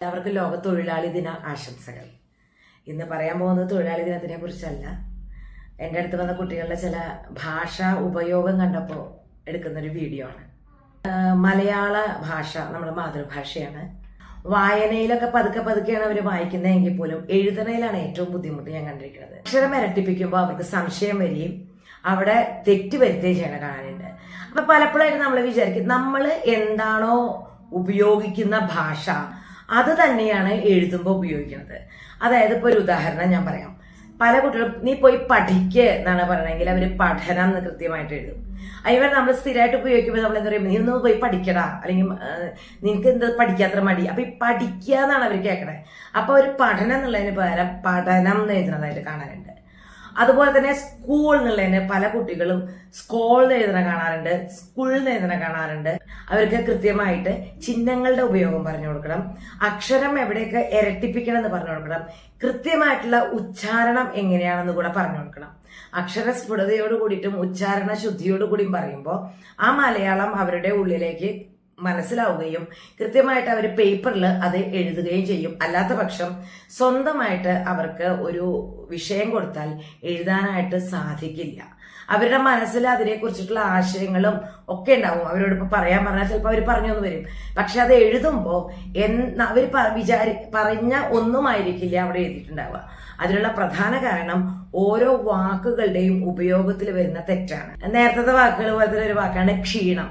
എല്ലാവർക്കും ലോക തൊഴിലാളി ദിന ആശംസകൾ. ഇന്ന് പറയാൻ പോകുന്നത് തൊഴിലാളി ദിനത്തിനെ കുറിച്ചല്ല. എൻ്റെ അടുത്ത് വന്ന കുട്ടികളുടെ ചില ഭാഷാ ഉപയോഗം കണ്ടപ്പോൾ എടുക്കുന്നൊരു വീഡിയോ ആണ്. മലയാള ഭാഷ നമ്മുടെ മാതൃഭാഷയാണ്. വായനയിലൊക്കെ പതുക്കെയാണ് അവർ വായിക്കുന്നതെങ്കിൽ പോലും എഴുതണയിലാണ് ഏറ്റവും ബുദ്ധിമുട്ട് ഞാൻ കണ്ടിരിക്കുന്നത്. അക്ഷരം ഇരട്ടിപ്പിക്കുമ്പോൾ അവർക്ക് സംശയം വരികയും അവിടെ തെറ്റ് വരുത്തുകയും ചെയ്യണ കാണാനുണ്ട്. അപ്പൊ പലപ്പോഴായിട്ട് നമ്മൾ വിചാരിക്കും നമ്മൾ എന്താണോ ഉപയോഗിക്കുന്ന ഭാഷ അത് തന്നെയാണ് എഴുതുമ്പോൾ ഉപയോഗിക്കുന്നത്. അതായത് ഇപ്പോൾ ഒരു ഉദാഹരണം ഞാൻ പറയാം. പല കുട്ടികളും നീ പോയി പഠിക്കുക എന്നാണ് പറയണമെങ്കിൽ അവർ പഠനം എന്ന് കൃത്യമായിട്ട് എഴുതും. അതുപോലെ നമ്മൾ സ്ഥിരമായിട്ട് ഉപയോഗിക്കുമ്പോൾ നമ്മൾ എന്താ പറയുക, നീ ഒന്ന് പോയി പഠിക്കടാ, അല്ലെങ്കിൽ നിനക്ക് എന്താ പഠിക്കാത്ര മടി. അപ്പൊ ഈ പഠിക്കുക എന്നാണ് അവർ കേൾക്കണേ. അപ്പൊ ഒരു പഠനം എന്നുള്ളതിന് പകരം പഠനം എന്ന് എഴുതുന്നതായിട്ട് കാണാനുണ്ട്. അതുപോലെ തന്നെ സ്കൂൾ എന്നുള്ളതിന് പല കുട്ടികളും സ്കൂൾ എന്ന് എഴുതണ കാണാറുണ്ട്, സ്കൂളിൽ നിന്ന് എഴുതണ കാണാറുണ്ട്. അവർക്ക് കൃത്യമായിട്ട് ചിഹ്നങ്ങളുടെ ഉപയോഗം പറഞ്ഞു കൊടുക്കണം, അക്ഷരം എവിടെയൊക്കെ ഇരട്ടിപ്പിക്കണം എന്ന് പറഞ്ഞു കൊടുക്കണം, കൃത്യമായിട്ടുള്ള ഉച്ചാരണം എങ്ങനെയാണെന്ന് കൂടെ പറഞ്ഞു കൊടുക്കണം. അക്ഷര സ്ഫുടതയോട് കൂടിയിട്ടും ഉച്ചാരണ ശുദ്ധിയോട് കൂടിയും പറയുമ്പോൾ ആ മലയാളം അവരുടെ ഉള്ളിലേക്ക് മനസ്സിലാവുകയും കൃത്യമായിട്ട് അവർ പേപ്പറിൽ അത് എഴുതുകയും ചെയ്യും. അല്ലാത്ത പക്ഷം സ്വന്തമായിട്ട് അവർക്ക് ഒരു വിഷയം കൊടുത്താൽ എഴുതാനായിട്ട് സാധിക്കില്ല. അവരുടെ മനസ്സിൽ അതിനെക്കുറിച്ചിട്ടുള്ള ആശയങ്ങളും ഒക്കെ ഉണ്ടാവും. അവരോട് ഇപ്പൊ പറയാൻ പറഞ്ഞാൽ ചിലപ്പോൾ അവർ പറഞ്ഞൊന്നു വരും. പക്ഷെ അത് എഴുതുമ്പോൾ അവർ പറഞ്ഞ ഒന്നുമായിരിക്കില്ല അവിടെ എഴുതിയിട്ടുണ്ടാവുക. അതിനുള്ള പ്രധാന കാരണം ഓരോ വാക്കുകളുടെയും ഉപയോഗത്തിൽ വരുന്ന തെറ്റാണ്. നേരത്തെ വാക്കുകൾ പോലത്തെ ഒരു വാക്കാണ് ക്ഷീണം.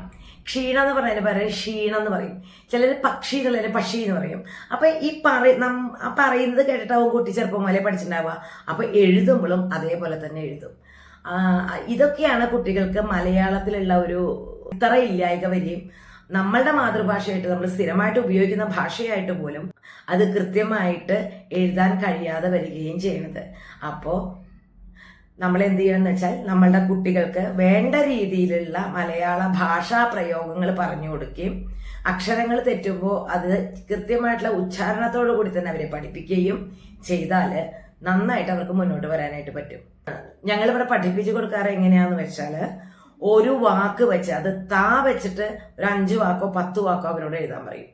ക്ഷീണം എന്ന് പറഞ്ഞതിന് പകരം ക്ഷീണം എന്ന് പറയും. ചിലർ പക്ഷി എന്നുള്ളതിന് പക്ഷി എന്ന് പറയും. അപ്പൊ ഈ പറയുന്നത് കേട്ടിട്ടാവും കുട്ടി ചെറുപ്പം മുതലേ പഠിച്ചിട്ടുണ്ടാവുക. അപ്പൊ എഴുതുമ്പോഴും അതേപോലെ തന്നെ എഴുതും. ഇതൊക്കെയാണ് കുട്ടികൾക്ക് മലയാളത്തിലുള്ള ഒരു ഇത്ര ഇല്ലായ്ക വരികയും നമ്മളുടെ മാതൃഭാഷയായിട്ട് നമ്മൾ സ്ഥിരമായിട്ട് ഉപയോഗിക്കുന്ന ഭാഷയായിട്ട് പോലും അത് കൃത്യമായിട്ട് എഴുതാൻ കഴിയാതെ വരികയും ചെയ്യുന്നത്. അപ്പോ നമ്മൾ എന്ത് ചെയ്യണമെന്ന് വെച്ചാൽ നമ്മളുടെ കുട്ടികൾക്ക് വേണ്ട രീതിയിലുള്ള മലയാള ഭാഷാ പ്രയോഗങ്ങൾ പറഞ്ഞു കൊടുക്കുകയും അക്ഷരങ്ങൾ തെറ്റുമ്പോൾ അത് കൃത്യമായിട്ടുള്ള ഉച്ചാരണത്തോടു കൂടി തന്നെ അവരെ പഠിപ്പിക്കുകയും ചെയ്താൽ നന്നായിട്ട് അവർക്ക് മുന്നോട്ട് വരാനായിട്ട് പറ്റും. ഞങ്ങളിവിടെ പഠിപ്പിച്ചു കൊടുക്കാറ് എങ്ങനെയാന്ന് വെച്ചാൽ ഒരു വാക്ക് വെച്ച് അത് വെച്ചിട്ട് ഒരു 5 വാക്കോ 10 വാക്കോ അവരോട് എഴുതാൻ പറയും.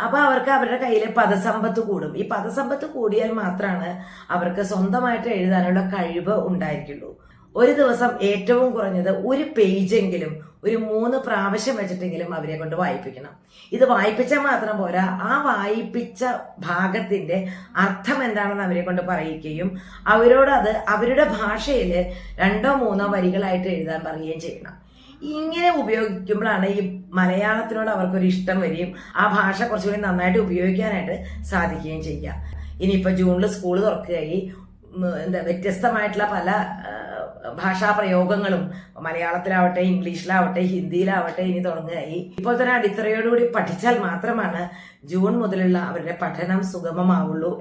അപ്പൊ അവർക്ക് അവരുടെ കയ്യിലെ പദസമ്പത്ത് കൂടും. ഈ പദസമ്പത്ത് കൂടിയാൽ മാത്രമാണ് അവർക്ക് സ്വന്തമായിട്ട് എഴുതാനുള്ള കഴിവ് ഉണ്ടായിരിക്കുള്ളൂ. ഒരു ദിവസം ഏറ്റവും കുറഞ്ഞത് ഒരു പേജെങ്കിലും ഒരു 3 പ്രാവശ്യം വെച്ചിട്ടെങ്കിലും അവരെ കൊണ്ട് വായിപ്പിക്കണം. ഇത് വായിപ്പിച്ചാൽ മാത്രം പോരാ, ആ വായിപ്പിച്ച ഭാഗത്തിന്റെ അർത്ഥം എന്താണെന്ന് അവരെ കൊണ്ട് പറയിക്കുകയും അവരോട് അത് അവരുടെ ഭാഷയിൽ 2 or 3 വരികളായിട്ട് എഴുതാൻ പറയുകയും ചെയ്യണം. ഇങ്ങനെ ഉപയോഗിക്കുമ്പോഴാണ് ഈ മലയാളത്തിനോട് അവർക്കൊരു ഇഷ്ടം വരികയും ആ ഭാഷ കുറച്ചുകൂടി നന്നായിട്ട് ഉപയോഗിക്കാനായിട്ട് സാധിക്കുകയും ചെയ്യുക. ഇനിയിപ്പോൾ ജൂണിൽ സ്കൂൾ തുറക്കുകയായി, വ്യത്യസ്തമായിട്ടുള്ള പല ഭാഷാ പ്രയോഗങ്ങളും മലയാളത്തിലാവട്ടെ, ഇംഗ്ലീഷിലാവട്ടെ, ഹിന്ദിയിലാവട്ടെ ഇനി തുടങ്ങുകയായി. ഇപ്പോൾ തന്നെ അടിത്തറയോടുകൂടി പഠിച്ചാൽ മാത്രമാണ് ജൂൺ മുതലുള്ള അവരുടെ പഠനം സുഗമമാവുള്ളൂ.